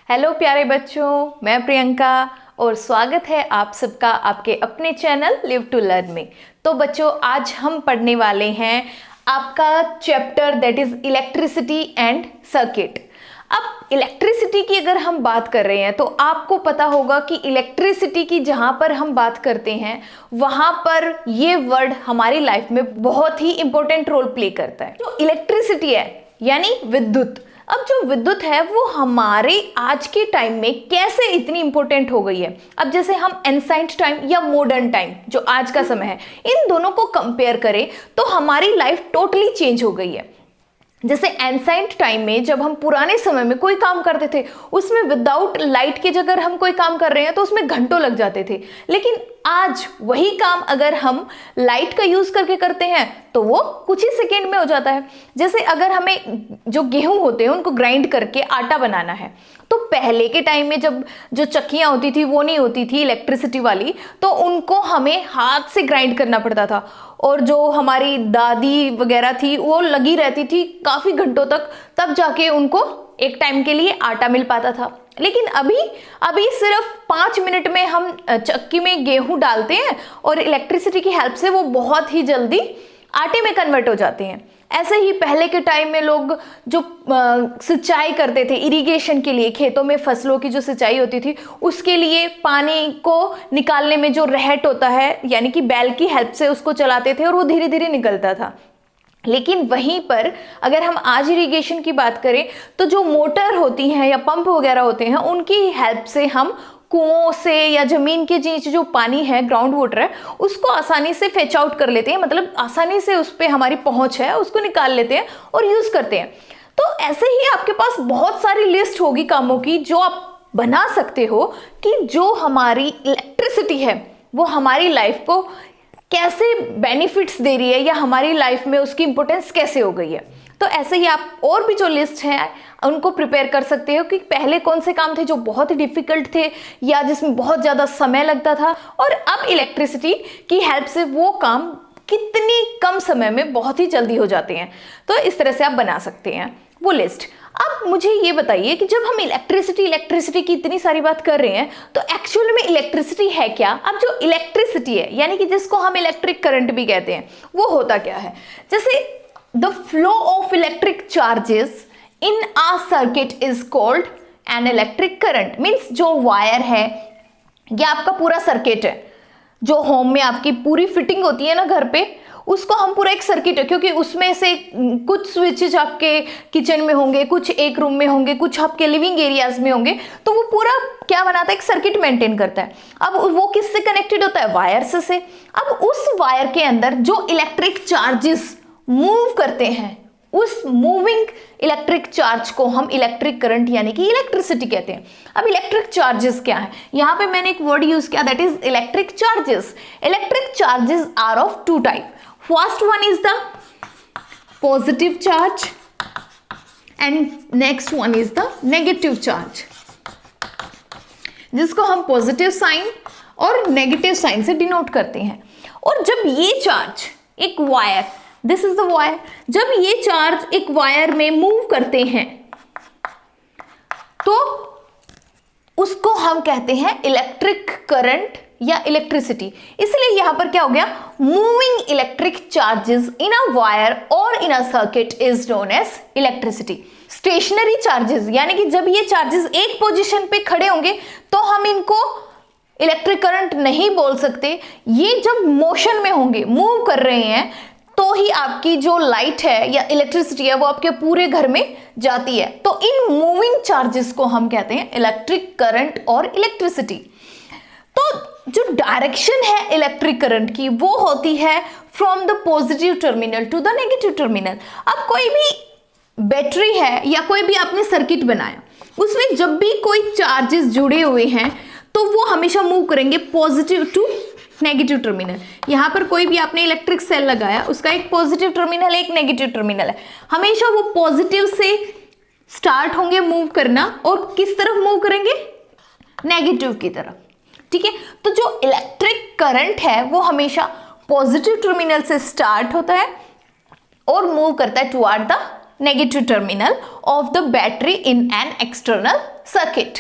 Hello प्यारे बच्चों, मैं प्रियंका और स्वागत है आप सबका आपके अपने चैनल लिव टू लर्न में। तो बच्चों, आज हम पढ़ने वाले हैं आपका chapter that is electricity and circuit. अब इलेक्ट्रिसिटी की अगर हम बात कर रहे हैं तो आपको पता होगा कि इलेक्ट्रिसिटी की जहाँ पर हम बात करते हैं वहाँ पर ये वर्ड हमारी लाइफ में बहुत ही इंपॉर्टेंट रोल प्ले करता है। जो इलेक्ट्रिसिटी है यानी विद्युत, अब जो विद्युत है वो हमारे आज के टाइम में कैसे इतनी इंपॉर्टेंट हो गई है। अब जैसे हम एंसाइंट टाइम या मॉडर्न टाइम जो आज का समय है, इन दोनों को कंपेयर करें तो हमारी लाइफ टोटली चेंज हो गई है। जैसे एंसाइंट टाइम में जब हम पुराने समय में कोई काम करते थे उसमें विदाउट लाइट के जगह हम कोई काम कर रहे हैं तो उसमें घंटों लग जाते थे, लेकिन आज वही काम अगर हम लाइट का यूज करके करते हैं तो वो कुछ ही सेकेंड में हो जाता है। जैसे अगर हमें जो गेहूं होते हैं उनको ग्राइंड करके आटा बनाना है तो पहले के टाइम में जब जो चक्कियां होती थी वो नहीं होती थी इलेक्ट्रिसिटी वाली, तो उनको हमें हाथ से ग्राइंड करना पड़ता था और जो हमारी दादी वगैरह थी वो लगी रहती थी काफ़ी घंटों तक, तब जाके उनको एक टाइम के लिए आटा मिल पाता था। लेकिन अभी सिर्फ 5 मिनट में हम चक्की में गेहूं डालते हैं और इलेक्ट्रिसिटी की हेल्प से वो बहुत ही जल्दी आटे में कन्वर्ट हो जाते हैं। ऐसे ही पहले के टाइम में लोग जो सिंचाई करते थे इरिगेशन के लिए, खेतों में फसलों की जो सिंचाई होती थी उसके लिए पानी को निकालने में जो रहट होता है यानी कि बैल की हेल्प से उसको चलाते थे और वो धीरे धीरे निकलता था। लेकिन वहीं पर अगर हम आज इरिगेशन की बात करें तो जो मोटर होती हैं या पंप वगैरह होते हैं उनकी हेल्प से हम कुओं से या जमीन के नीचे जो पानी है, ग्राउंड वाटर है, उसको आसानी से फेच आउट कर लेते हैं, मतलब आसानी से उस पर हमारी पहुंच है उसको निकाल लेते हैं और यूज करते हैं। तो ऐसे ही आपके पास बहुत सारी लिस्ट होगी कामों की जो आप बना सकते हो कि जो हमारी इलेक्ट्रिसिटी है वो हमारी लाइफ को कैसे बेनिफिट्स दे रही है या हमारी लाइफ में उसकी इंपॉर्टेंस कैसे हो गई है। तो ऐसे ही आप और भी जो लिस्ट हैं उनको प्रिपेयर कर सकते हो कि पहले कौन से काम थे जो बहुत ही डिफिकल्ट थे या जिसमें बहुत ज़्यादा समय लगता था और अब इलेक्ट्रिसिटी की हेल्प से वो काम कितनी कम समय में बहुत ही जल्दी हो जाते हैं। तो इस तरह से आप बना सकते हैं वो लिस्ट। अब मुझे ये बताइए कि जब हम इलेक्ट्रिसिटी की इतनी सारी बात कर रहे हैं तो एक्चुअल में इलेक्ट्रिसिटी है क्या। अब जो इलेक्ट्रिसिटी है यानी कि जिसको हम इलेक्ट्रिक करंट भी कहते हैं वो होता क्या है। जैसे the flow of electric charges in a circuit is called an electric current. Means जो वायर है या आपका पूरा सर्किट है, जो होम में आपकी पूरी फिटिंग होती है ना घर पे, उसको हम पूरा एक सर्किट है, क्योंकि उसमें से कुछ स्विचेज आपके किचन में होंगे, कुछ एक रूम में होंगे, कुछ आपके लिविंग एरियाज में होंगे, तो वो पूरा क्या बनाता है, एक सर्किट मेंटेन करता है। अब वो किससे कनेक्टेड होता है, वायर्स से। अब उस वायर के अंदर जो इलेक्ट्रिक चार्जेस मूव करते हैं उस मूविंग इलेक्ट्रिक चार्ज को हम इलेक्ट्रिक करंट यानी कि इलेक्ट्रिसिटी कहते हैं। अब इलेक्ट्रिक चार्जेस क्या है, यहां पे मैंने एक वर्ड यूज किया that is electric charges. Electric charges are of two type. First one is the positive charge and next one is the negative charge, जिसको हम पॉजिटिव साइन और नेगेटिव साइन से डिनोट करते हैं। और जब ये चार्ज एक wire, this is the wire, जब ये चार्ज एक वायर में मूव करते हैं तो उसको हम कहते हैं इलेक्ट्रिक करंट या इलेक्ट्रिसिटी। इसलिए यहां पर क्या हो गया, moving electric charges in a wire और in a circuit is known as electricity. Stationary charges यानी कि जब ये चार्जेस एक पोजीशन पे खड़े होंगे तो हम इनको इलेक्ट्रिक करंट नहीं बोल सकते। ये जब मोशन में होंगे, मूव कर रहे हैं, तो ही आपकी जो लाइट है या इलेक्ट्रिसिटी है वो आपके पूरे घर में जाती है। तो इन मूविंग चार्जेस को हम कहते हैं इलेक्ट्रिक करंट और इलेक्ट्रिसिटी। तो जो डायरेक्शन है इलेक्ट्रिक करंट की वो होती है from the positive terminal to the negative terminal. अब कोई भी बैटरी है या कोई भी आपने सर्किट बनाया, उसमें जब भी कोई चार्जेस जुड़े हुए हैं तो वो हमेशा मूव करेंगे पॉजिटिव टू नेगेटिव टर्मिनल। यहाँ पर कोई भी आपने इलेक्ट्रिक सेल लगाया, उसका एक पॉजिटिव टर्मिनल है, एक नेगेटिव टर्मिनल है, हमेशा वो पॉजिटिव से स्टार्ट होंगे मूव करना और किस तरफ मूव करेंगे, नेगेटिव की तरफ। ठीक है, तो जो इलेक्ट्रिक करंट है वो हमेशा पॉजिटिव टर्मिनल से स्टार्ट होता है और मूव करता है toward the negative terminal of the battery in an external circuit.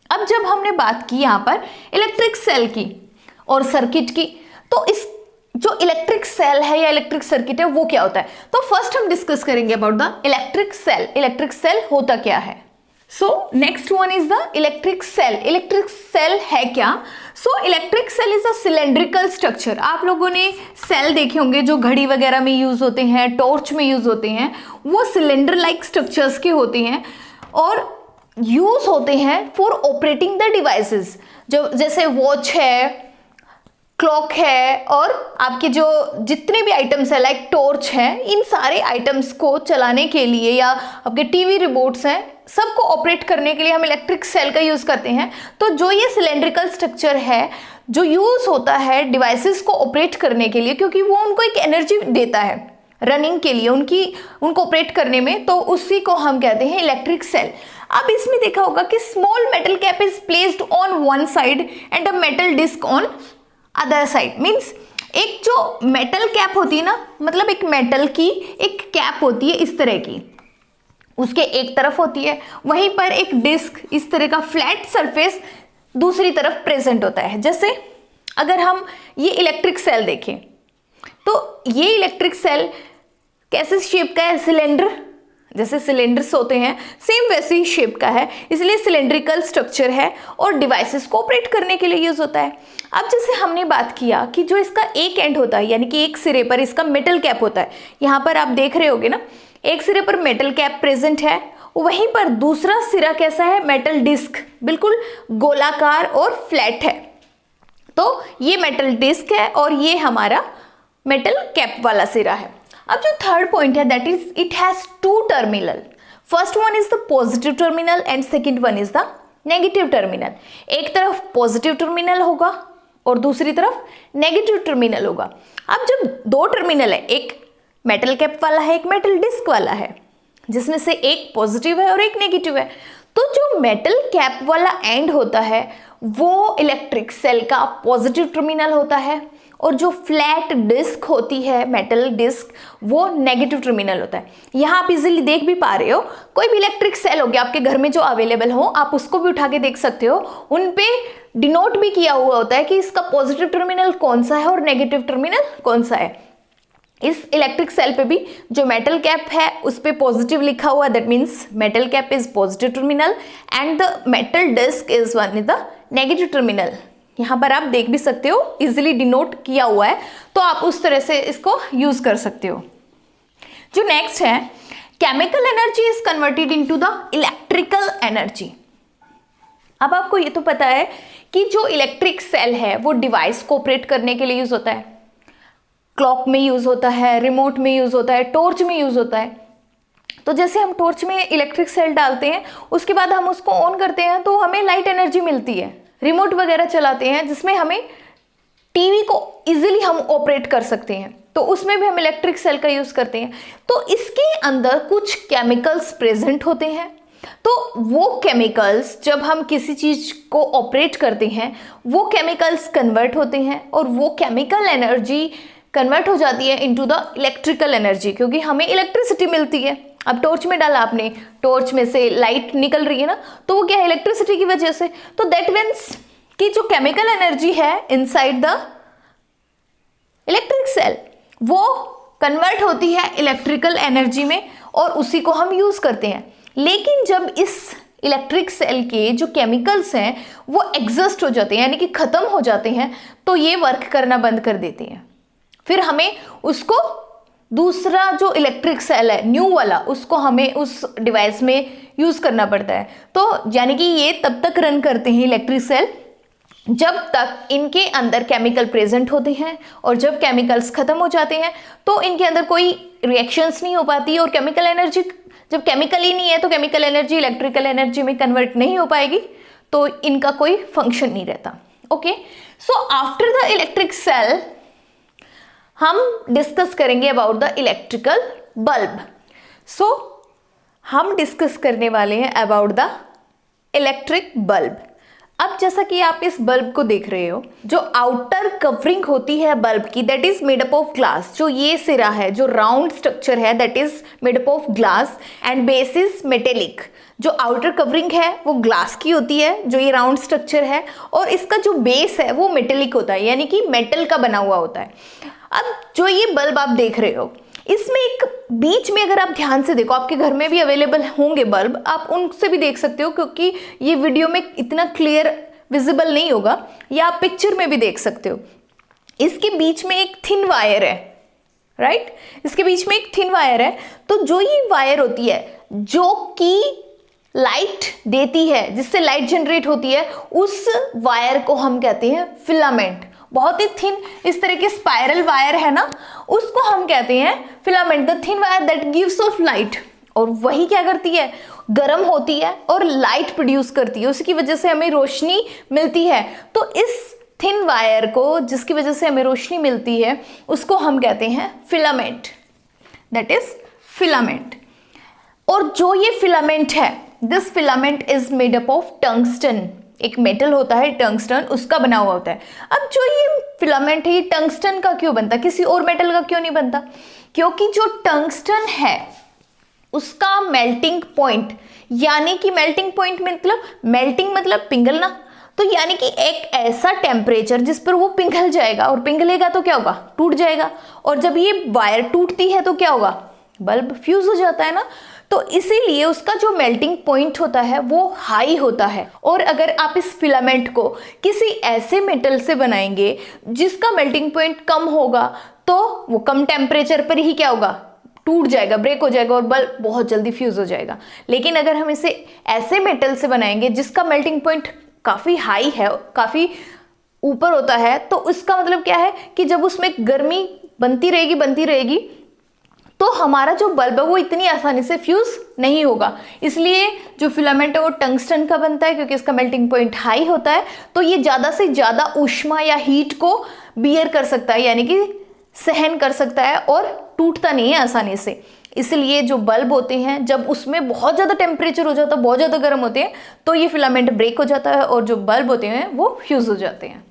अब जब हमने बात की यहाँ पर इलेक्ट्रिक सेल की और सर्किट की, तो इस जो इलेक्ट्रिक सेल है या इलेक्ट्रिक सर्किट है वो क्या होता है। तो फर्स्ट हम डिस्कस करेंगे about the electric cell. Electric cell होता क्या है। So next one is the electric cell. Electric cell है क्या। So electric cell is a cylindrical structure. आप लोगों ने सेल देखे होंगे जो घड़ी वगैरह में यूज होते हैं, टॉर्च में यूज होते हैं, वो सिलेंडर लाइक स्ट्रक्चर्स के होते हैं और यूज होते हैं फॉर ऑपरेटिंग द डिवाइसेस। जो जैसे वॉच है, क्लॉक है और आपके जो जितने भी आइटम्स है लाइक टॉर्च है, इन सारे आइटम्स को चलाने के लिए या आपके टीवी रिमोट्स हैं, सबको ऑपरेट करने के लिए हम इलेक्ट्रिक सेल का यूज़ करते हैं। तो जो ये सिलेंड्रिकल स्ट्रक्चर है जो यूज़ होता है डिवाइसेस को ऑपरेट करने के लिए, क्योंकि वो उनको एक एनर्जी देता है रनिंग के लिए, उनको ऑपरेट करने में, तो उसी को हम कहते हैं इलेक्ट्रिक सेल। अब इसमें देखा होगा कि small metal cap is placed on one side and a metal disc on other side. Means एक जो मेटल कैप होती है ना, मतलब एक मेटल की एक कैप होती है इस तरह की, उसके एक तरफ होती है, वहीं पर एक डिस्क इस तरह का फ्लैट सरफेस दूसरी तरफ प्रेजेंट होता है। जैसे अगर हम ये इलेक्ट्रिक सेल देखें तो ये इलेक्ट्रिक सेल कैसे शेप का है, सिलेंडर, जैसे सिलेंडर्स होते हैं सेम वैसे ही शेप का है, इसलिए सिलेंड्रिकल स्ट्रक्चर है और डिवाइसेस को ऑपरेट करने के लिए यूज होता है। अब जैसे हमने बात किया कि जो इसका एक एंड होता है, यानी कि एक सिरे पर इसका मेटल कैप होता है, यहाँ पर आप देख रहे होगे ना, एक सिरे पर मेटल कैप प्रेजेंट है, वहीं पर दूसरा सिरा कैसा है, मेटल डिस्क, बिल्कुल गोलाकार और फ्लैट है। तो ये मेटल डिस्क है और ये हमारा मेटल कैप वाला सिरा है। अब जो थर्ड पॉइंट है that is it has two terminal. First one is the positive terminal and second one is the negative terminal. एक तरफ पॉजिटिव टर्मिनल होगा और दूसरी तरफ नेगेटिव टर्मिनल होगा। अब जब दो टर्मिनल है, एक मेटल कैप वाला है, एक मेटल डिस्क वाला है, जिसमें से एक पॉजिटिव है और एक नेगेटिव है, तो जो मेटल कैप वाला एंड होता है वो इलेक्ट्रिक सेल का पॉजिटिव टर्मिनल होता है और जो फ्लैट डिस्क होती है मेटल डिस्क वो नेगेटिव टर्मिनल होता है। यहाँ आप इजीली देख भी पा रहे हो, कोई भी इलेक्ट्रिक सेल हो गया आपके घर में जो अवेलेबल हो, आप उसको भी उठा के देख सकते हो, उन पे डिनोट भी किया हुआ होता है कि इसका पॉजिटिव टर्मिनल कौन सा है और नेगेटिव टर्मिनल कौन सा है। इस इलेक्ट्रिक सेल पे भी जो मेटल कैप है उस पे पॉजिटिव लिखा हुआ है, that means metal cap is positive terminal and the metal disc is one is the negative terminal. यहाँ पर आप देख भी सकते हो, इजिली डिनोट किया हुआ है, तो आप उस तरह से इसको यूज कर सकते हो। जो नेक्स्ट है, chemical energy is converted into the electrical energy. अब आपको ये तो पता है कि जो इलेक्ट्रिक सेल है वो डिवाइस को ऑपरेट करने के लिए यूज होता है, क्लॉक में यूज होता है, रिमोट में यूज होता है, टॉर्च में यूज होता है। तो जैसे हम टॉर्च में इलेक्ट्रिक सेल डालते हैं, उसके बाद हम उसको ऑन करते हैं तो हमें लाइट एनर्जी मिलती है। रिमोट वगैरह चलाते हैं जिसमें हमें टीवी को इजीली हम ऑपरेट कर सकते हैं, तो उसमें भी हम इलेक्ट्रिक सेल का यूज करते हैं। तो इसके अंदर कुछ केमिकल्स प्रेजेंट होते हैं, तो वो केमिकल्स जब हम किसी चीज को ऑपरेट करते हैं वो केमिकल्स कन्वर्ट होते हैं और वो केमिकल एनर्जी कन्वर्ट हो जाती है इनटू द इलेक्ट्रिकल एनर्जी, क्योंकि हमें इलेक्ट्रिसिटी मिलती है। अब टॉर्च में डाला आपने, टॉर्च में से लाइट निकल रही है ना, तो वो क्या है, इलेक्ट्रिसिटी की वजह से। तो दैट मीन्स कि जो केमिकल एनर्जी है इनसाइड द इलेक्ट्रिक सेल वो कन्वर्ट होती है इलेक्ट्रिकल एनर्जी में और उसी को हम यूज करते हैं। लेकिन जब इस इलेक्ट्रिक सेल के जो केमिकल्स हैं वो एग्जॉस्ट हो जाते हैं, यानी कि खत्म हो जाते हैं, तो ये वर्क करना बंद कर देते हैं। फिर हमें उसको दूसरा जो इलेक्ट्रिक सेल है न्यू वाला, उसको हमें उस डिवाइस में यूज करना पड़ता है। तो यानी कि ये तब तक रन करते हैं इलेक्ट्रिक सेल जब तक इनके अंदर केमिकल प्रेजेंट होते हैं, और जब केमिकल्स खत्म हो जाते हैं तो इनके अंदर कोई रिएक्शंस नहीं हो पाती, और केमिकल एनर्जी, जब केमिकल ही नहीं है तो केमिकल एनर्जी इलेक्ट्रिकल एनर्जी में कन्वर्ट नहीं हो पाएगी, तो इनका कोई फंक्शन नहीं रहता। Okay, so after the electric cell हम डिस्कस करेंगे about the electrical bulb. So हम डिस्कस करने वाले हैं अबाउट द इलेक्ट्रिक बल्ब। अब जैसा कि आप इस बल्ब को देख रहे हो, जो आउटर कवरिंग होती है बल्ब की that is made up of glass. जो ये सिरा है, जो राउंड स्ट्रक्चर है that is made up of glass and base is metallic. जो आउटर कवरिंग है वो ग्लास की होती है, जो ये राउंड स्ट्रक्चर है, और इसका जो बेस है वो मेटेलिक होता है, यानी कि मेटल का बना हुआ होता है। अब जो ये बल्ब आप देख रहे हो, इसमें एक बीच में अगर आप ध्यान से देखो, आपके घर में भी अवेलेबल होंगे बल्ब, आप उनसे भी देख सकते हो, क्योंकि ये वीडियो में इतना क्लियर विजिबल नहीं होगा, या आप पिक्चर में भी देख सकते हो। इसके बीच में एक थिन वायर है, राइट? इसके बीच में एक थिन वायर है। तो जो ये वायर होती है जो कि लाइट देती है, जिससे लाइट जनरेट होती है, उस वायर को हम कहते हैं फिलामेंट। बहुत ही थिन इस तरह के स्पाइरल वायर है ना, उसको हम कहते हैं filament, the thin wire that gives off light. और वही क्या करती है, गर्म होती है और लाइट प्रोड्यूस करती है, उसकी वजह से हमें रोशनी मिलती है। तो इस थिन वायर को, जिसकी वजह से हमें रोशनी मिलती है, उसको हम कहते हैं फिलामेंट, दैट इज फिलामेंट। और जो ये फिलामेंट है, this filament is made up of tungsten. एक मेटल होता है टंगस्टन, उसका बना हुआ होता है। अब जो ये फिलामेंट है, ये टंगस्टन का क्यों बनता, किसी और मेटल का क्यों नहीं बनता? क्योंकि जो टंगस्टन है उसका मेल्टिंग पॉइंट, यानी कि मेल्टिंग पॉइंट मतलब, मेल्टिंग मतलब पिघलना, तो यानी कि एक ऐसा टेम्परेचर जिस पर वो पिघल जाएगा, और पिघलेगा तो क्या होगा, टूट जाएगा। और जब ये वायर टूटती है तो क्या होगा, बल्ब फ्यूज हो जाता है ना। तो इसीलिए उसका जो मेल्टिंग पॉइंट होता है वो हाई होता है। और अगर आप इस फिलामेंट को किसी ऐसे मेटल से बनाएंगे जिसका मेल्टिंग पॉइंट कम होगा, तो वो कम टेम्परेचर पर ही क्या होगा, टूट जाएगा, ब्रेक हो जाएगा, और बल्ब बहुत जल्दी फ्यूज हो जाएगा। लेकिन अगर हम इसे ऐसे मेटल से बनाएंगे जिसका मेल्टिंग पॉइंट काफ़ी हाई है, काफ़ी ऊपर होता है, तो उसका मतलब क्या है कि जब उसमें गर्मी बनती रहेगी, तो हमारा जो बल्ब है वो इतनी आसानी से फ्यूज नहीं होगा। इसलिए जो फिलामेंट है वो टंगस्टन का बनता है, क्योंकि इसका मेल्टिंग पॉइंट हाई होता है, तो ये ज़्यादा से ज़्यादा ऊष्मा या हीट को बियर कर सकता है, यानी कि सहन कर सकता है, और टूटता नहीं है आसानी से। इसलिए जो बल्ब होते हैं, जब उसमें बहुत ज़्यादा टेम्परेचर हो जाता है, बहुत ज़्यादा गर्म होते हैं, तो ये फिलामेंट ब्रेक हो जाता है, और जो बल्ब होते हैं वो फ्यूज हो जाते हैं।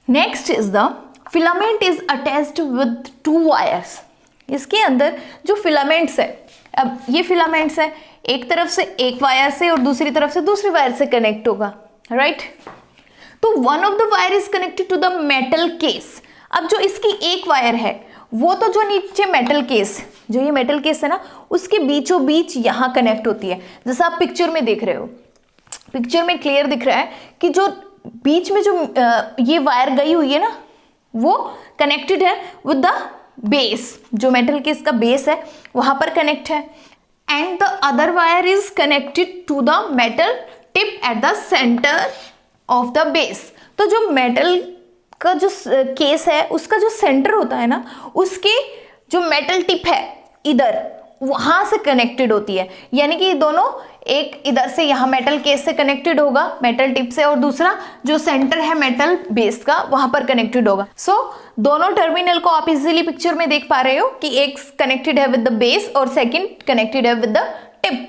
Next is the filament is attached with 2 wires. इसके अंदर जो फिलामेंट्स है, अब ये फिलामेंट्स है, एक तरफ से एक वायर से और दूसरी तरफ से दूसरी वायर से कनेक्ट होगा, राइट? तो one of the wire is connected to the metal case. अब जो इसकी एक वायर है वो तो जो नीचे मेटल केस, जो ये मेटल केस है ना, उसके बीचों बीच यहाँ कनेक्ट होती है, जैसा आप पिक्चर में देख रहे हो। पिक्चर में क्लियर दिख रहा है कि जो बीच में जो ये वायर गई हुई है ना, वो कनेक्टेड है विद द बेस। जो मेटल केस का बेस है वहां पर कनेक्ट है, and the other wire is connected to the metal tip at the centre of the base. तो जो मेटल का जो केस है उसका जो सेंटर होता है ना, उसके जो मेटल टिप है इधर, वहां से कनेक्टेड होती है। यानी कि दोनों, एक इधर से यहाँ मेटल केस से कनेक्टेड होगा मेटल टिप से, और दूसरा जो सेंटर है मेटल बेस का वहां पर कनेक्टेड होगा। सो दोनों टर्मिनल को आप इजीली पिक्चर में देख पा रहे हो कि एक कनेक्टेड है विद द बेस और सेकंड कनेक्टेड है विद द टिप।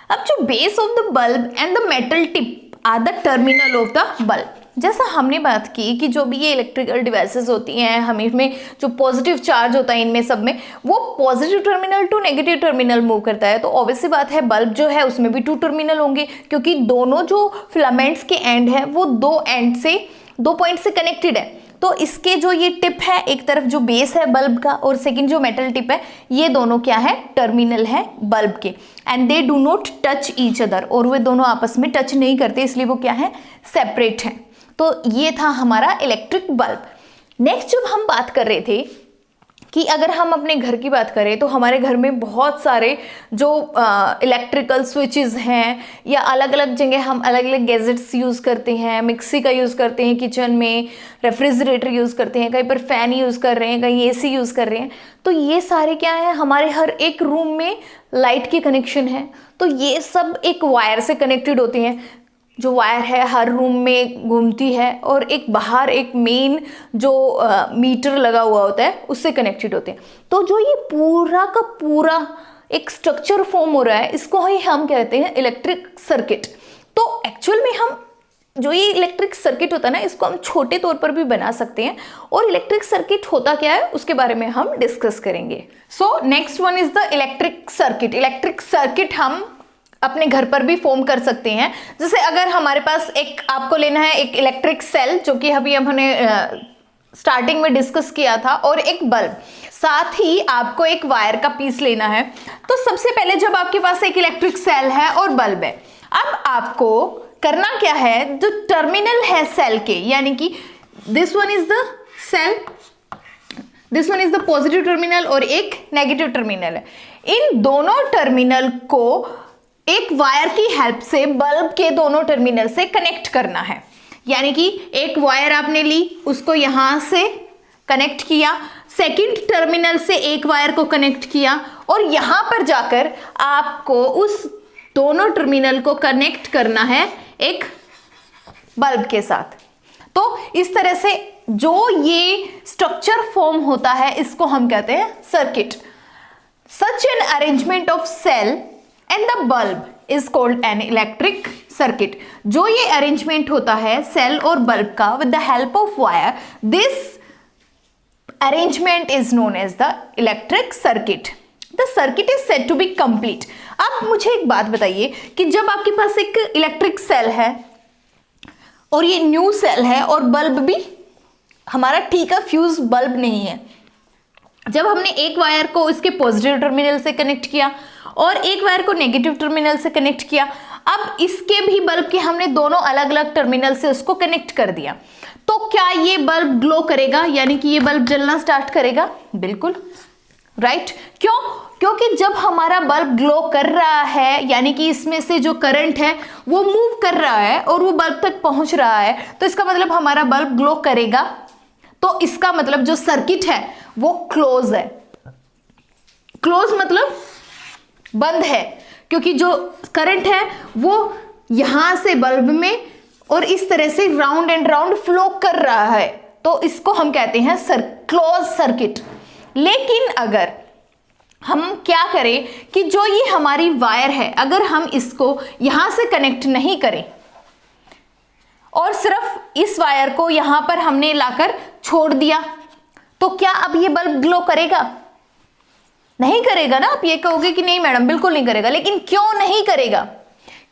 अब जो base of the bulb and the metal tip are the terminal of the bulb. जैसा हमने बात की कि जो भी ये इलेक्ट्रिकल डिवाइसेस होती हैं, हमें में जो पॉजिटिव चार्ज होता है इनमें सब में, वो positive terminal to negative terminal move करता है। तो ऑब्वियसली बात है बल्ब जो है उसमें भी 2 टर्मिनल होंगे, क्योंकि दोनों जो फिलामेंट्स के एंड है वो 2 पॉइंट से कनेक्टेड है। तो इसके जो ये टिप है, एक तरफ जो बेस है बल्ब का और सेकंड जो मेटल टिप है, ये दोनों क्या है, टर्मिनल है बल्ब के, and they do not touch each other, और वे दोनों आपस में टच नहीं करते, इसलिए वो क्या है, सेपरेट है। तो ये था हमारा इलेक्ट्रिक बल्ब। नेक्स्ट जब हम बात कर रहे थे कि अगर हम अपने घर की बात करें तो हमारे घर में बहुत सारे जो इलेक्ट्रिकल स्विचेस हैं, या अलग अलग जगह हम अलग अलग गैजेट्स यूज़ करते हैं। मिक्सी का यूज़ करते हैं किचन में, रेफ्रिजरेटर यूज़ करते हैं, कहीं पर फ़ैन यूज़ कर रहे हैं, कहीं एसी यूज़ कर रहे हैं। तो ये सारे क्या है, हमारे हर एक रूम में लाइट के कनेक्शन है, तो ये सब एक वायर से कनेक्टेड होते हैं। जो वायर है हर रूम में घूमती है, और एक बाहर एक मेन जो मीटर लगा हुआ होता है उससे कनेक्टेड होते हैं। तो जो ये पूरा का पूरा एक स्ट्रक्चर फॉर्म हो रहा है, इसको ही हम कहते हैं इलेक्ट्रिक सर्किट। तो एक्चुअल में हम जो ये इलेक्ट्रिक सर्किट होता है ना, इसको हम छोटे तौर पर भी बना सकते हैं, और इलेक्ट्रिक सर्किट होता क्या है उसके बारे में हम डिस्कस करेंगे। सो next one is the electric circuit. Electric circuit हम अपने घर पर भी फॉर्म कर सकते हैं। जैसे अगर हमारे पास एक, आपको लेना है एक इलेक्ट्रिक सेल, जो कि अभी हमने स्टार्टिंग में डिस्कस किया था, और एक बल्ब, साथ ही आपको एक वायर का पीस लेना है। तो सबसे पहले जब आपके पास एक इलेक्ट्रिक सेल है और बल्ब है, अब आपको करना क्या है, जो टर्मिनल है सेल के, यानी कि this one is the cell, this one is the positive terminal और एक नेगेटिव टर्मिनल है, इन दोनों टर्मिनल को एक वायर की हेल्प से बल्ब के दोनों टर्मिनल से कनेक्ट करना है। यानी कि एक वायर आपने ली, उसको यहां से कनेक्ट किया, सेकंड टर्मिनल से एक वायर को कनेक्ट किया, और यहां पर जाकर आपको उस दोनों टर्मिनल को कनेक्ट करना है एक बल्ब के साथ। तो इस तरह से जो ये स्ट्रक्चर फॉर्म होता है, इसको हम कहते हैं circuit. Such an arrangement of cell and the bulb is called an electric circuit. जो ये अरेंजमेंट होता है सेल और बल्ब का with the help of wire, this arrangement is known as the electric circuit. The circuit is said to be complete. अब मुझे एक बात बताइए कि जब आपके पास एक इलेक्ट्रिक सेल है और ये न्यू सेल है, और बल्ब भी हमारा ठीक है फ्यूज बल्ब नहीं है, जब हमने एक वायर को इसके पॉजिटिव टर्मिनल से कनेक्ट किया और एक वायर को नेगेटिव टर्मिनल से कनेक्ट किया, अब इसके भी बल्ब के हमने दोनों अलग अलग टर्मिनल से उसको कनेक्ट कर दिया, तो क्या ये बल्ब ग्लो करेगा, यानी कि ये बल्ब जलना स्टार्ट करेगा? बिल्कुल राइट। क्यों? क्योंकि जब हमारा बल्ब ग्लो कर रहा है, यानी कि इसमें से जो करंट है वो मूव कर रहा है और वो बल्ब तक पहुंच रहा है, तो इसका मतलब हमारा बल्ब ग्लो करेगा। तो इसका मतलब जो सर्किट है वो क्लोज है। क्लोज मतलब बंद है, क्योंकि जो करंट है वो यहां से बल्ब में और इस तरह से राउंड एंड राउंड फ्लो कर रहा है, तो इसको हम कहते हैं क्लोज सर्किट। लेकिन अगर हम क्या करें कि जो ये हमारी वायर है, अगर हम इसको यहां से कनेक्ट नहीं करें और सिर्फ इस वायर को यहां पर हमने लाकर छोड़ दिया, तो क्या अब ये बल्ब ग्लो करेगा? नहीं करेगा ना। आप ये कहोगे कि नहीं मैडम बिल्कुल नहीं करेगा, लेकिन क्यों नहीं करेगा?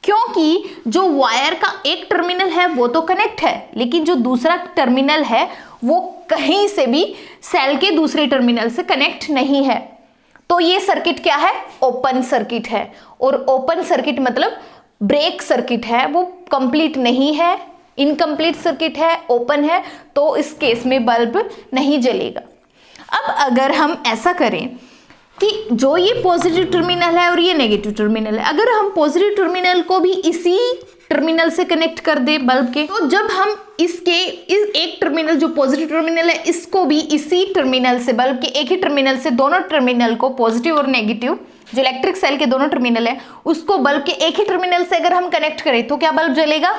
क्योंकि जो वायर का एक टर्मिनल है वो तो कनेक्ट है, लेकिन जो दूसरा टर्मिनल है वो कहीं से भी सेल के दूसरे टर्मिनल से कनेक्ट नहीं है। तो ये सर्किट क्या है? ओपन सर्किट है। और ओपन सर्किट मतलब ब्रेक सर्किट है, वो कंप्लीट नहीं है, इनकम्प्लीट सर्किट है, ओपन है, तो इस केस में बल्ब नहीं जलेगा। अब अगर हम ऐसा करें कि जो ये पॉजिटिव टर्मिनल है और ये नेगेटिव टर्मिनल है, अगर हम पॉजिटिव टर्मिनल को भी इसी टर्मिनल से कनेक्ट कर दे बल्ब के, तो जब हम इस एक टर्मिनल जो पॉजिटिव टर्मिनल है इसको भी इसी टर्मिनल से, बल्ब के एक ही टर्मिनल से दोनों टर्मिनल को, पॉजिटिव और नेगेटिव जो इलेक्ट्रिक सेल के दोनों टर्मिनल है, उसको बल्ब के एक ही टर्मिनल से अगर हम कनेक्ट करें, तो क्या बल्ब जलेगा?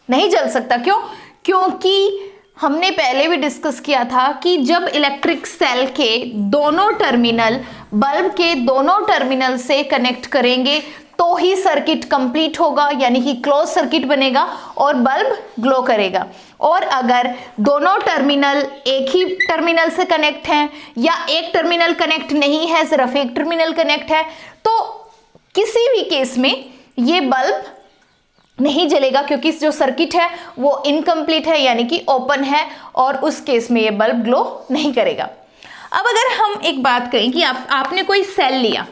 नहीं जल सकता। क्यों? क्योंकि हमने पहले भी डिस्कस किया था कि जब इलेक्ट्रिक सेल के दोनों टर्मिनल बल्ब के दोनों टर्मिनल से कनेक्ट करेंगे तो ही सर्किट कंप्लीट होगा, यानी कि क्लोज सर्किट बनेगा और बल्ब ग्लो करेगा। और अगर दोनों टर्मिनल एक ही टर्मिनल से कनेक्ट हैं या एक टर्मिनल कनेक्ट नहीं है, सिर्फ एक टर्मिनल कनेक्ट है, तो किसी भी केस में ये बल्ब नहीं जलेगा, क्योंकि जो सर्किट है वो इनकम्प्लीट है, यानी कि ओपन है, और उस केस में ये बल्ब ग्लो नहीं करेगा। अब अगर हम एक बात करें कि आपने कोई सेल लिया,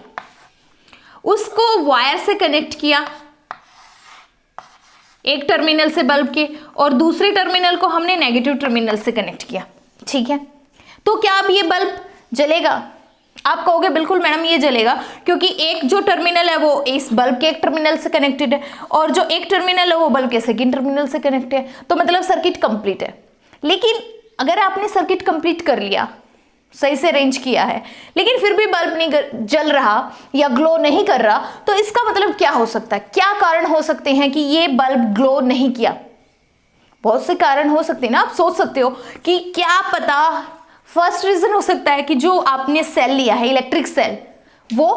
उसको वायर से कनेक्ट किया एक टर्मिनल से बल्ब के, और दूसरे टर्मिनल को हमने नेगेटिव टर्मिनल से कनेक्ट किया, ठीक है, तो क्या अब ये बल्ब जलेगा? आप कहोगे बिल्कुल मैडम ये जलेगा, क्योंकि एक जो टर्मिनल है वो इस बल्ब के एक टर्मिनल से कनेक्टेड है और जो एक टर्मिनल है वो बल्ब के सेकंड टर्मिनल से कनेक्ट है, तो मतलब सर्किट कंप्लीट है। लेकिन अगर आपने सर्किट कंप्लीट कर लिया, सही से अरेंज किया है, लेकिन फिर भी बल्ब नहीं जल रहा या ग्लो नहीं कर रहा, तो इसका मतलब क्या हो सकता है? क्या कारण हो सकते हैं कि ये बल्ब ग्लो नहीं किया? बहुत से कारण हो सकते हैं ना। आप सोच सकते हो कि क्या पता फर्स्ट रीजन हो सकता है कि जो आपने सेल लिया है इलेक्ट्रिक सेल वो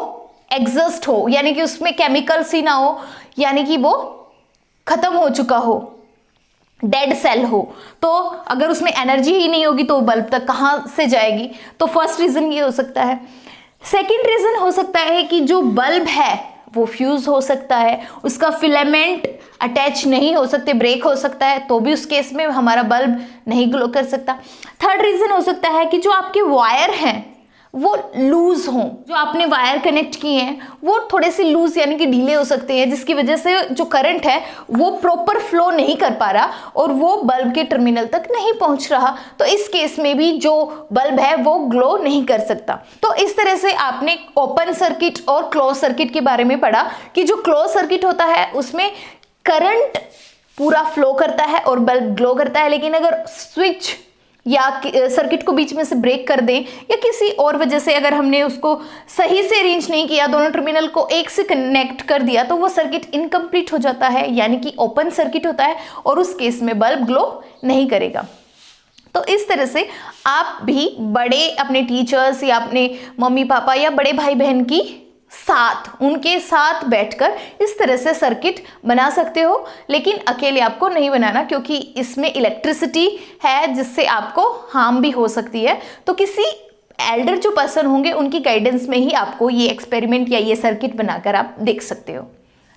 एग्जॉस्ट हो, यानी कि उसमें केमिकल्स ही ना हो, यानी कि वो खत्म हो चुका हो, डेड सेल हो, तो अगर उसमें एनर्जी ही नहीं होगी तो बल्ब तक कहाँ से जाएगी। तो फर्स्ट रीज़न ये हो सकता है। सेकंड रीज़न हो सकता है कि जो बल्ब है वो फ्यूज़ हो सकता है, उसका फिलामेंट अटैच नहीं हो सकते, ब्रेक हो सकता है, तो भी उस केस में हमारा बल्ब नहीं ग्लो कर सकता। थर्ड रीज़न हो सकता है कि जो आपके वायर हैं वो लूज हों, जो आपने वायर कनेक्ट किए हैं वो थोड़े से लूज यानी कि ढीले हो सकते हैं, जिसकी वजह से जो करंट है वो प्रॉपर फ्लो नहीं कर पा रहा और वो बल्ब के टर्मिनल तक नहीं पहुंच रहा। तो इस केस में भी जो बल्ब है वो ग्लो नहीं कर सकता। तो इस तरह से आपने ओपन सर्किट और क्लोज सर्किट के बारे में पढ़ा कि जो क्लोज सर्किट होता है उसमें करंट पूरा फ्लो करता है और बल्ब ग्लो करता है, लेकिन अगर स्विच या सर्किट को बीच में से ब्रेक कर दें या किसी और वजह से अगर हमने उसको सही से अरेंज नहीं किया, दोनों टर्मिनल को एक से कनेक्ट कर दिया, तो वो सर्किट इनकम्प्लीट हो जाता है, यानी कि ओपन सर्किट होता है और उस केस में बल्ब ग्लो नहीं करेगा। तो इस तरह से आप भी बड़े अपने टीचर्स या अपने मम्मी पापा या बड़े भाई बहन की उनके साथ बैठकर इस तरह से सर्किट बना सकते हो, लेकिन अकेले आपको नहीं बनाना क्योंकि इसमें इलेक्ट्रिसिटी है जिससे आपको हार्म भी हो सकती है। तो किसी एल्डर जो पर्सन होंगे उनकी गाइडेंस में ही आपको ये एक्सपेरिमेंट या ये सर्किट बनाकर आप देख सकते हो।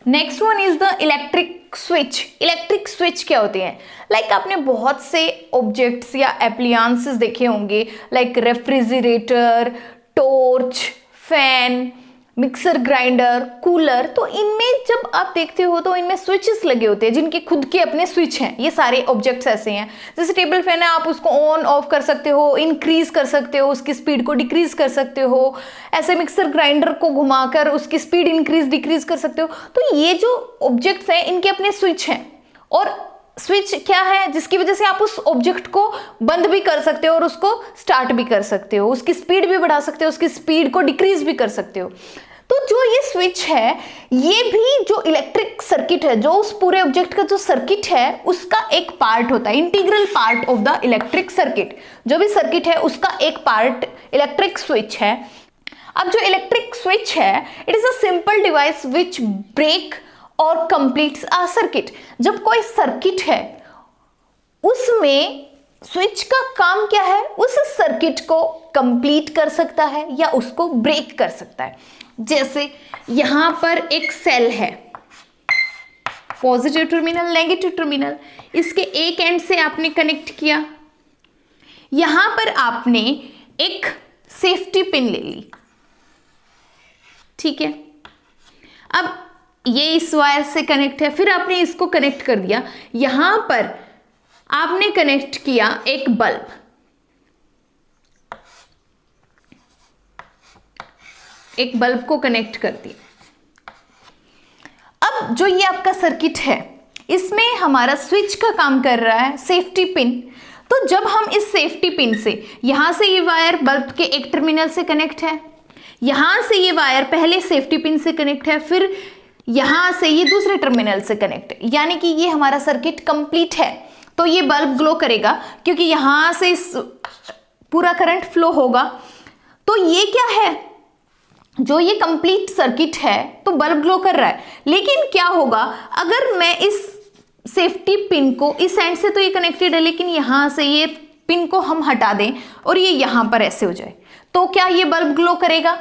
Next one is the electric switch. Electric switch क्या होते हैं? लाइक आपने बहुत से ऑब्जेक्ट्स या एप्लियंसेस देखे होंगे, like refrigerator, torch, fan, mixer grinder, cooler. तो इनमें जब आप देखते हो तो इनमें स्विचेस लगे होते हैं जिनके खुद के अपने स्विच हैं। ये सारे ऑब्जेक्ट्स ऐसे हैं, जैसे टेबल फैन है, आप उसको ऑन ऑफ कर सकते हो, इंक्रीज कर सकते हो, उसकी स्पीड को डिक्रीज कर सकते हो। ऐसे मिक्सर ग्राइंडर को घुमाकर उसकी स्पीड इंक्रीज डिक्रीज कर सकते हो। तो ये जो ऑब्जेक्ट्स हैं इनके अपने स्विच हैं, और स्विच क्या है जिसकी वजह से आप उस ऑब्जेक्ट को बंद भी कर सकते हो और उसको स्टार्ट भी कर सकते हो, उसकी स्पीड भी बढ़ा सकते हो, उसकी स्पीड को डिक्रीज भी कर सकते हो। तो जो ये स्विच है ये भी जो इलेक्ट्रिक सर्किट है, जो उस पूरे ऑब्जेक्ट का जो सर्किट है उसका एक पार्ट होता है, integral part of the electric circuit. जो भी सर्किट है उसका एक पार्ट इलेक्ट्रिक स्विच है। अब जो इलेक्ट्रिक स्विच है it is a simple device which break और कंप्लीट्स अ सर्किट। जब कोई सर्किट है उसमें स्विच का काम क्या है? उस सर्किट को कंप्लीट कर सकता है या उसको ब्रेक कर सकता है। जैसे यहां पर एक सेल है, पॉजिटिव टर्मिनल, नेगेटिव टर्मिनल, इसके एक एंड से आपने कनेक्ट किया, यहां पर आपने एक सेफ्टी पिन ले ली, ठीक है। अब ये इस वायर से कनेक्ट है, फिर आपने इसको कनेक्ट कर दिया, यहां पर आपने कनेक्ट किया एक बल्ब, एक बल्ब को कनेक्ट कर दिया। अब जो ये आपका सर्किट है इसमें हमारा स्विच का काम कर रहा है सेफ्टी पिन। तो जब हम इस सेफ्टी पिन से, यहां से ये वायर बल्ब के एक टर्मिनल से कनेक्ट है, यहां से ये वायर पहले सेफ्टी पिन से कनेक्ट है, फिर यहां से ये दूसरे टर्मिनल से कनेक्ट है, यानी कि ये हमारा सर्किट कंप्लीट है। तो ये बल्ब ग्लो करेगा क्योंकि यहां से इस पूरा करंट फ्लो होगा। तो ये क्या है? जो ये कंप्लीट सर्किट है तो बल्ब ग्लो कर रहा है। लेकिन क्या होगा अगर मैं इस सेफ्टी पिन को, इस एंड से तो ये कनेक्टेड है लेकिन यहां से ये पिन को हम हटा दें और ये यहां पर ऐसे हो जाए, तो क्या ये बल्ब ग्लो करेगा?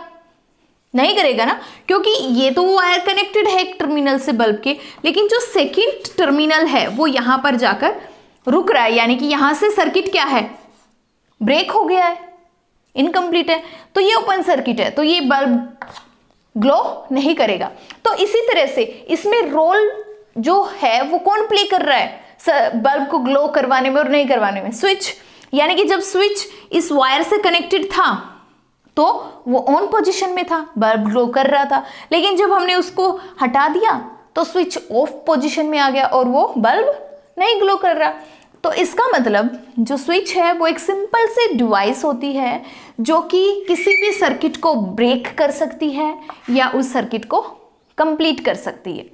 नहीं करेगा ना, क्योंकि ये तो वायर कनेक्टेड है एक टर्मिनल से बल्ब के, लेकिन जो सेकंड टर्मिनल है वो यहां पर जाकर रुक रहा है, यानी कि यहां से सर्किट क्या है? ब्रेक हो गया है, इनकम्प्लीट है, तो ये ओपन सर्किट है, तो ये बल्ब ग्लो नहीं करेगा। तो इसी तरह से इसमें रोल जो है वो कौन प्ले कर रहा है बल्ब को ग्लो करवाने में और नहीं करवाने में? स्विच। यानी कि जब स्विच इस वायर से कनेक्टेड था तो वो ऑन पोजीशन में था, बल्ब ग्लो कर रहा था, लेकिन जब हमने उसको हटा दिया तो स्विच ऑफ पोजीशन में आ गया और वो बल्ब नहीं ग्लो कर रहा। तो इसका मतलब जो स्विच है वो एक सिंपल सी डिवाइस होती है जो कि किसी भी सर्किट को ब्रेक कर सकती है या उस सर्किट को कंप्लीट कर सकती है।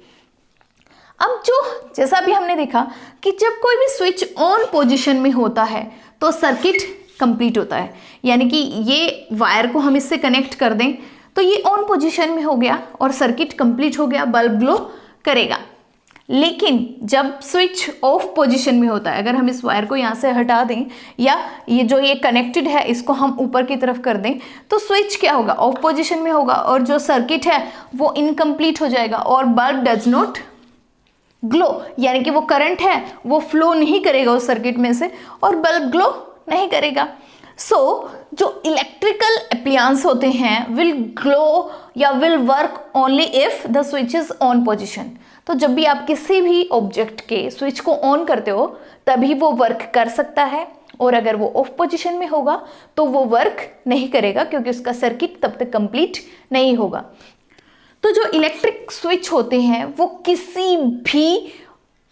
अब जो जैसा भी हमने देखा कि जब कोई भी स्विच ऑन पोजीशन में होता है तो सर्किट कंप्लीट होता है, यानी कि ये वायर को हम इससे कनेक्ट कर दें तो ये ऑन पोजीशन में हो गया और सर्किट कंप्लीट हो गया, बल्ब ग्लो करेगा। लेकिन जब स्विच ऑफ पोजीशन में होता है, अगर हम इस वायर को यहाँ से हटा दें या ये जो ये कनेक्टेड है इसको हम ऊपर की तरफ कर दें, तो स्विच क्या होगा, ऑफ पोजीशन में होगा और जो सर्किट है वो इनकम्प्लीट हो जाएगा और बल्ब डज नॉट ग्लो, यानी कि वो करंट है वो फ्लो नहीं करेगा उस सर्किट में से और बल्ब ग्लो नहीं करेगा। जो इलेक्ट्रिकल एप्लियंस होते हैं विल ग्लो या will work only if the switch is on position. तो जब भी आप किसी भी ऑब्जेक्ट के स्विच को ऑन करते हो तभी वो वर्क कर सकता है, और अगर वो ऑफ पोजीशन में होगा तो वो वर्क नहीं करेगा क्योंकि उसका सर्किट तब तक कंप्लीट नहीं होगा। तो जो इलेक्ट्रिक स्विच होते हैं वो किसी भी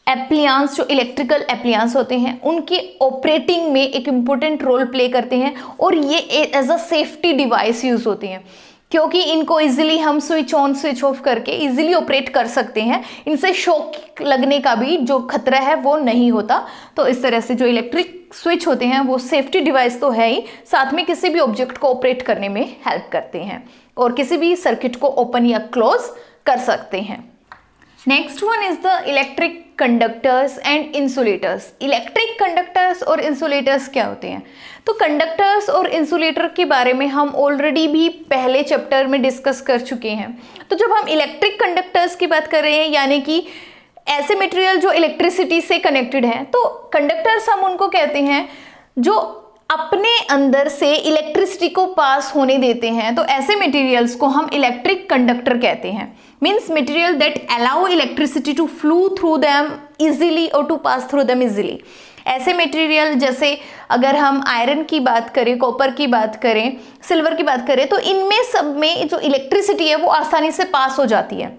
एप्लियंस, जो इलेक्ट्रिकल एप्लियंस होते हैं उनके ऑपरेटिंग में एक इम्पोर्टेंट रोल प्ले करते हैं और ये as a safety device use होते हैं क्योंकि इनको इजीली हम स्विच ऑन स्विच ऑफ करके इजीली ऑपरेट कर सकते हैं, इनसे शॉक लगने का भी जो खतरा है वो नहीं होता। तो इस तरह से जो इलेक्ट्रिक स्विच होते हैं वो सेफ्टी डिवाइस तो है ही, साथ में किसी भी ऑब्जेक्ट को ऑपरेट करने में हेल्प करते हैं और किसी भी सर्किट को ओपन या क्लोज कर सकते हैं। Next one is the electric conductors and insulators. Electric conductors और इंसुलेटर्स क्या होते हैं? तो कंडक्टर्स और इंसुलेटर के बारे में हम ऑलरेडी भी पहले चैप्टर में डिस्कस कर चुके हैं। तो जब हम इलेक्ट्रिक कंडक्टर्स की बात कर रहे हैं यानी कि ऐसे मटेरियल जो इलेक्ट्रिसिटी से कनेक्टेड हैं, तो कंडक्टर्स हम उनको कहते हैं जो अपने अंदर से इलेक्ट्रिसिटी को पास होने देते हैं। तो ऐसे मटेरियल्स को हम इलेक्ट्रिक कंडक्टर कहते हैं। Means material that allow electricity to flow through them easily और to pass through them easily. ऐसे मटेरियल जैसे अगर हम आयरन की बात करें, कॉपर की बात करें, सिल्वर की बात करें, तो इनमें सब में जो इलेक्ट्रिसिटी है वो आसानी से पास हो जाती है।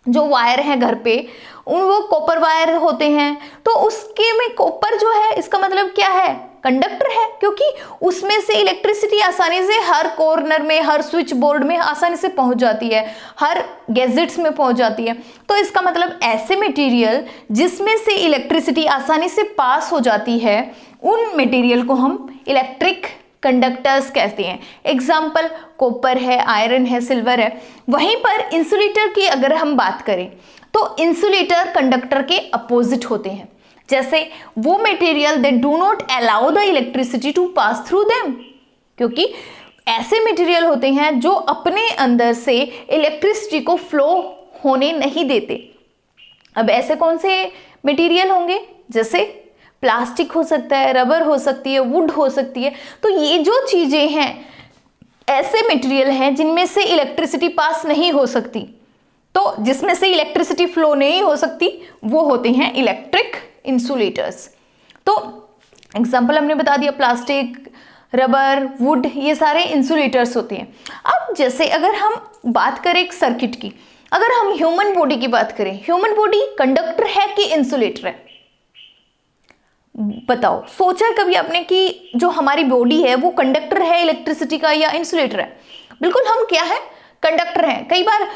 जो वायर है घर पे वो कॉपर वायर होते हैं, तो उसके में कॉपर जो है इसका मतलब क्या है, कंडक्टर है, क्योंकि उसमें से इलेक्ट्रिसिटी आसानी से हर कॉर्नर में, हर स्विच बोर्ड में आसानी से पहुंच जाती है, हर गैजेट्स में पहुंच जाती है। तो इसका मतलब ऐसे मटेरियल जिसमें से इलेक्ट्रिसिटी आसानी से पास हो जाती है उन मटेरियल को हम इलेक्ट्रिक कंडक्टर्स कहते हैं। एग्जाम्पल कॉपर है, आयरन है, सिल्वर है। वहीं पर इंसुलेटर की अगर हम बात करें तो इंसुलेटर कंडक्टर के अपोजिट होते हैं। जैसे वो material that do not allow the electricity to pass through them, क्योंकि ऐसे मटेरियल होते हैं जो अपने अंदर से इलेक्ट्रिसिटी को फ्लो होने नहीं देते। अब ऐसे कौन से मटेरियल होंगे? जैसे प्लास्टिक हो सकता है, रबर हो सकती है, वुड हो सकती है। तो ये जो चीजें हैं ऐसे मटेरियल हैं जिनमें से इलेक्ट्रिसिटी पास नहीं हो सकती। तो जिसमें से इलेक्ट्रिसिटी फ्लो नहीं हो सकती वो होते हैं इलेक्ट्रिक इंसुलेटर्स। तो एग्जांपल हमने बता दिया, प्लास्टिक, रबर, वुड, ये सारे इंसुलेटर्स होते हैं। अब जैसे अगर हम बात करें एक सर्किट की, अगर हम ह्यूमन बॉडी की बात करें, ह्यूमन बॉडी कंडक्टर है कि इंसुलेटर है? बताओ, सोचा कभी आपने कि जो हमारी बॉडी है वो कंडक्टर है इलेक्ट्रिसिटी का या इंसुलेटर है? बिल्कुल हम क्या है, कंडक्टर हैं। कई बार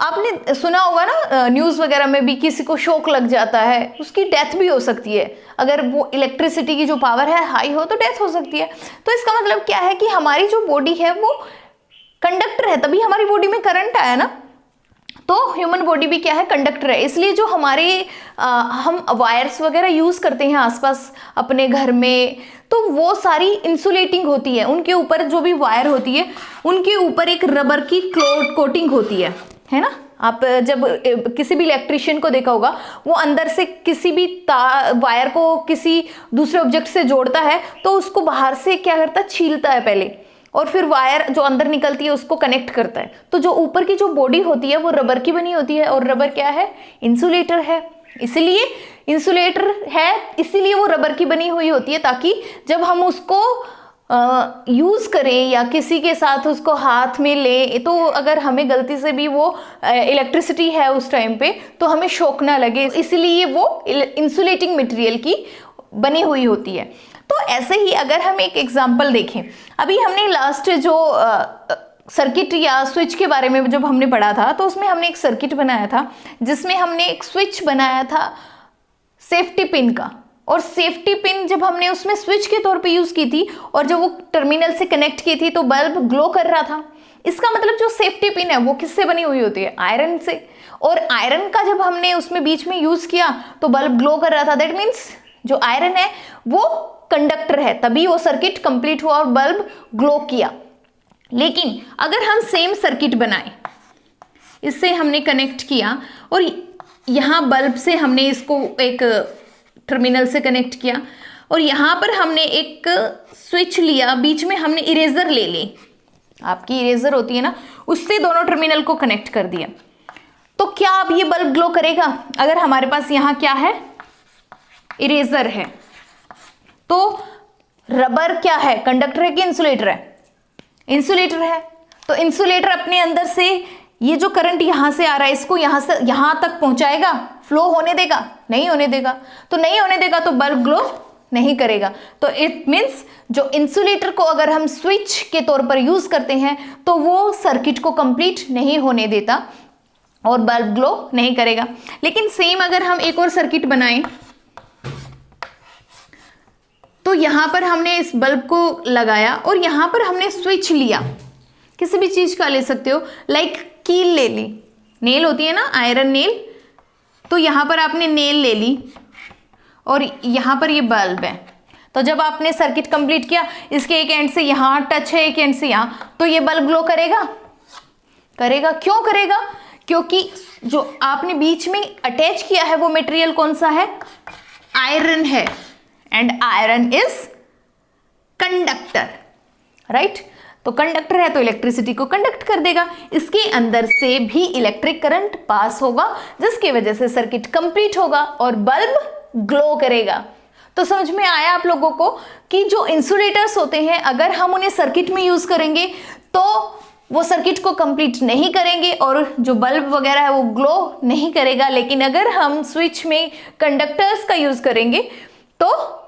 आपने सुना होगा ना न्यूज़ वगैरह में भी, किसी को शॉक लग जाता है, उसकी डेथ भी हो सकती है। अगर वो इलेक्ट्रिसिटी की जो पावर है हाई हो तो डेथ हो सकती है। तो इसका मतलब क्या है कि हमारी जो बॉडी है वो कंडक्टर है, तभी हमारी बॉडी में करंट आया ना। तो ह्यूमन बॉडी भी क्या है, कंडक्टर है। इसलिए जो हमारे हम वायर्स वगैरह यूज़ करते हैं आसपास अपने घर में, तो वो सारी इंसुलेटिंग होती है। उनके ऊपर जो भी वायर होती है उनके ऊपर एक रबर की कोटिंग होती है ना। आप जब किसी भी इलेक्ट्रिशियन को देखा होगा, वो अंदर से किसी भी वायर को किसी दूसरे ऑब्जेक्ट से जोड़ता है तो उसको बाहर से क्या करता है, छीलता है पहले, और फिर वायर जो अंदर निकलती है उसको कनेक्ट करता है। तो जो ऊपर की जो बॉडी होती है वो रबर की बनी होती है, और रबर क्या है, इंसुलेटर है। इसलिए इंसुलेटर है, इसीलिए वो रबर की बनी हुई होती है, ताकि जब हम उसको यूज़ करें या किसी के साथ उसको हाथ में लें, तो अगर हमें गलती से भी वो इलेक्ट्रिसिटी है उस टाइम पे तो हमें शॉक ना लगे, इसलिए वो इंसुलेटिंग मटेरियल की बनी हुई होती है। तो ऐसे ही अगर हम एक एग्जांपल देखें, अभी हमने लास्ट जो सर्किट या स्विच के बारे में जब हमने पढ़ा था, तो उसमें हमने एक सर्किट बनाया था जिसमें हमने एक स्विच बनाया था सेफ्टी पिन का, और सेफ्टी पिन जब हमने उसमें स्विच के तौर पे यूज़ की थी और जब वो टर्मिनल से कनेक्ट की थी तो बल्ब ग्लो कर रहा था। इसका मतलब जो सेफ्टी पिन है वो किससे बनी हुई होती है? आयरन से। और आयरन का जब हमने उसमें बीच में यूज किया तो बल्ब ग्लो कर रहा था, दैट मीन्स जो आयरन है वो कंडक्टर है, तभी वो सर्किट कंप्लीट हुआ और बल्ब ग्लो किया। लेकिन अगर हम सेम सर्किट बनाएं, इससे हमने कनेक्ट किया और यहाँ बल्ब से हमने इसको एक टर्मिनल से कनेक्ट किया और यहाँ पर हमने एक स्विच लिया, बीच में हमने इरेजर ले ली, आपकी इरेजर होती है ना, उससे दोनों टर्मिनल को कनेक्ट कर दिया, तो क्या अब ये बल्ब ग्लो करेगा? अगर हमारे पास यहाँ क्या है? इरेजर है, तो रबर क्या है? कंडक्टर है कि इंसुलेटर है? इंसुलेटर है। तो इंसुलेटर अपने अंदर से ये जो करंट यहां से आ रहा है इसको यहां से यहां तक पहुंचाएगा, फ्लो होने देगा? नहीं होने देगा। तो नहीं होने देगा तो बल्ब ग्लो नहीं करेगा। तो इट मीन्स जो इंसुलेटर को अगर हम स्विच के तौर पर यूज करते हैं तो वो सर्किट को कंप्लीट नहीं होने देता और बल्ब ग्लो नहीं करेगा। लेकिन सेम अगर हम एक और सर्किट बनाएं तो यहां पर हमने इस बल्ब को लगाया और यहां पर हमने स्विच लिया, किसी भी चीज का ले सकते हो, लाइक कील ले ली, नेल होती है ना, आयरन नेल, तो यहां पर आपने नेल ले ली और यहां पर ये बल्ब है। तो जब आपने सर्किट कंप्लीट किया, इसके एक एंड से यहां टच है, एक एंड से यहां, तो ये बल्ब ग्लो करेगा? करेगा। क्यों करेगा? क्योंकि जो आपने बीच में अटैच किया है वो मटेरियल कौन सा है? आयरन है, and iron is conductor, right? तो कंडक्टर है तो इलेक्ट्रिसिटी को कंडक्ट कर देगा, इसके अंदर से भी इलेक्ट्रिक करंट पास होगा जिसकी वजह से सर्किट कंप्लीट होगा और बल्ब ग्लो करेगा। तो समझ में आया आप लोगों को कि जो इंसुलेटर्स होते हैं अगर हम उन्हें सर्किट में यूज करेंगे तो वो सर्किट को कंप्लीट नहीं करेंगे और जो बल्ब वगैरह है वो ग्लो नहीं करेगा। लेकिन अगर हम स्विच में कंडक्टर्स का यूज करेंगे तो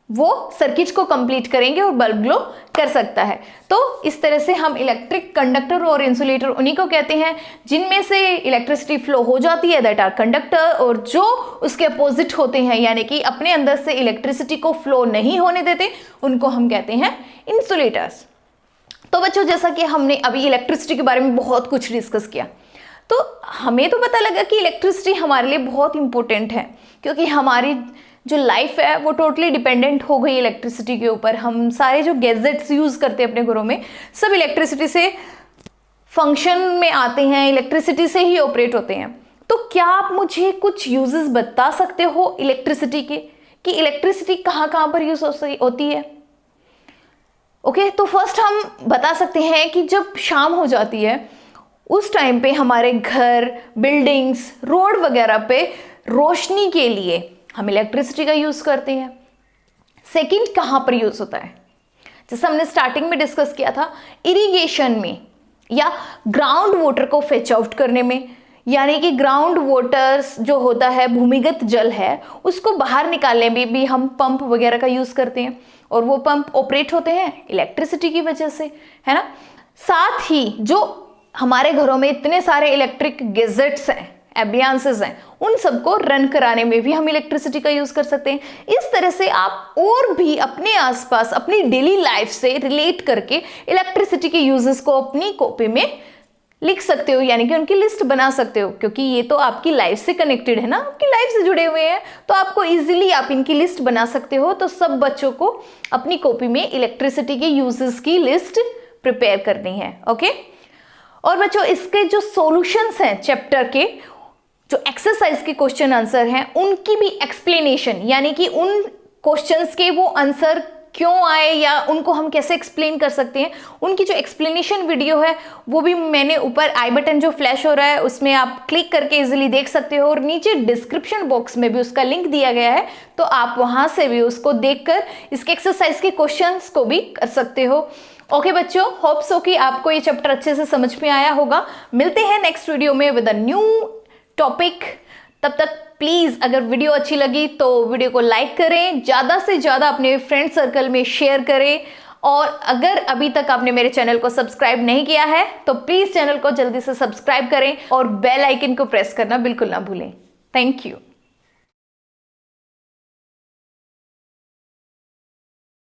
वो सर्किट को कंप्लीट करेंगे और बल्ब ग्लो कर सकता है। तो इस तरह से हम इलेक्ट्रिक कंडक्टर और इंसुलेटर उन्हीं को कहते हैं जिनमें से इलेक्ट्रिसिटी फ्लो हो जाती है, दैट आर कंडक्टर, और जो उसके अपोजिट होते हैं यानी कि अपने अंदर से इलेक्ट्रिसिटी को फ्लो नहीं होने देते, उनको हम कहते हैं इंसुलेटर्स। तो बच्चों, जैसा कि हमने अभी इलेक्ट्रिसिटी के बारे में बहुत कुछ डिस्कस किया, तो हमें तो पता लगा कि इलेक्ट्रिसिटी हमारे लिए बहुत इंपॉर्टेंट है क्योंकि हमारी जो लाइफ है वो टोटली डिपेंडेंट हो गई इलेक्ट्रिसिटी के ऊपर। हम सारे जो गैजेट्स यूज करते हैं अपने घरों में सब इलेक्ट्रिसिटी से फंक्शन में आते हैं, इलेक्ट्रिसिटी से ही ऑपरेट होते हैं। तो क्या आप मुझे कुछ यूजेस बता सकते हो इलेक्ट्रिसिटी के, कि इलेक्ट्रिसिटी कहाँ कहाँ पर यूज होती है? ओके, तो फर्स्ट हम बता सकते हैं कि जब शाम हो जाती है उस टाइम पे हमारे घर, बिल्डिंग्स, रोड वगैरह पे रोशनी के लिए हम इलेक्ट्रिसिटी का यूज करते हैं। सेकंड कहां पर यूज होता है? जैसे हमने स्टार्टिंग में डिस्कस किया था, इरिगेशन में या ग्राउंड वाटर को फेच आउट करने में, यानी कि ग्राउंड वाटर्स जो होता है, भूमिगत जल है, उसको बाहर निकालने में भी हम पंप वगैरह का यूज करते हैं और वो पंप ऑपरेट होते हैं इलेक्ट्रिसिटी की वजह से, है ना। साथ ही जो हमारे घरों में इतने सारे इलेक्ट्रिक गैजेट्स हैं, एप्लायंसेस हैं, उन सबको रन कराने में भी हम इलेक्ट्रिसिटी का यूज कर सकते हैं। इस तरह से आप और भी अपने आसपास अपनी डेली लाइफ से रिलेट करके इलेक्ट्रिसिटी के यूजेस को अपनी कॉपी में लिख सकते हो, यानी कि उनकी लिस्ट बना सकते हो, क्योंकि ये तो आपकी लाइफ से कनेक्टेड है ना, आपकी लाइफ से जुड़े हुए हैं, तो आपको इजीली आप इनकी लिस्ट बना सकते हो। तो सब बच्चों को अपनी कॉपी में इलेक्ट्रिसिटी के यूजेस की लिस्ट प्रिपेयर करनी है। ओके, और बच्चों इसके जो सॉल्यूशंस हैं चैप्टर के, जो एक्सरसाइज के क्वेश्चन आंसर हैं, उनकी भी एक्सप्लेनेशन, यानी कि उन क्वेश्चंस के वो आंसर क्यों आए या उनको हम कैसे एक्सप्लेन कर सकते हैं, उनकी जो एक्सप्लेनेशन वीडियो है वो भी मैंने ऊपर आई बटन जो फ्लैश हो रहा है उसमें आप क्लिक करके इजीली देख सकते हो, और नीचे डिस्क्रिप्शन बॉक्स में भी उसका लिंक दिया गया है, तो आप वहां से भी उसको देखकर इसके एक्सरसाइज के क्वेश्चंस को भी कर सकते हो। ओके बच्चों, होप सो कि आपको ये चैप्टर अच्छे से समझ में आया होगा। मिलते हैं नेक्स्ट वीडियो में विद अ न्यू टॉपिक। तब तक प्लीज अगर वीडियो अच्छी लगी तो वीडियो को लाइक करें, ज़्यादा से ज़्यादा अपने फ्रेंड सर्कल में शेयर करें, और अगर अभी तक आपने मेरे चैनल को सब्सक्राइब नहीं किया है तो प्लीज़ चैनल को जल्दी से सब्सक्राइब करें और बेल आइकन को प्रेस करना बिल्कुल ना भूलें। Thank you.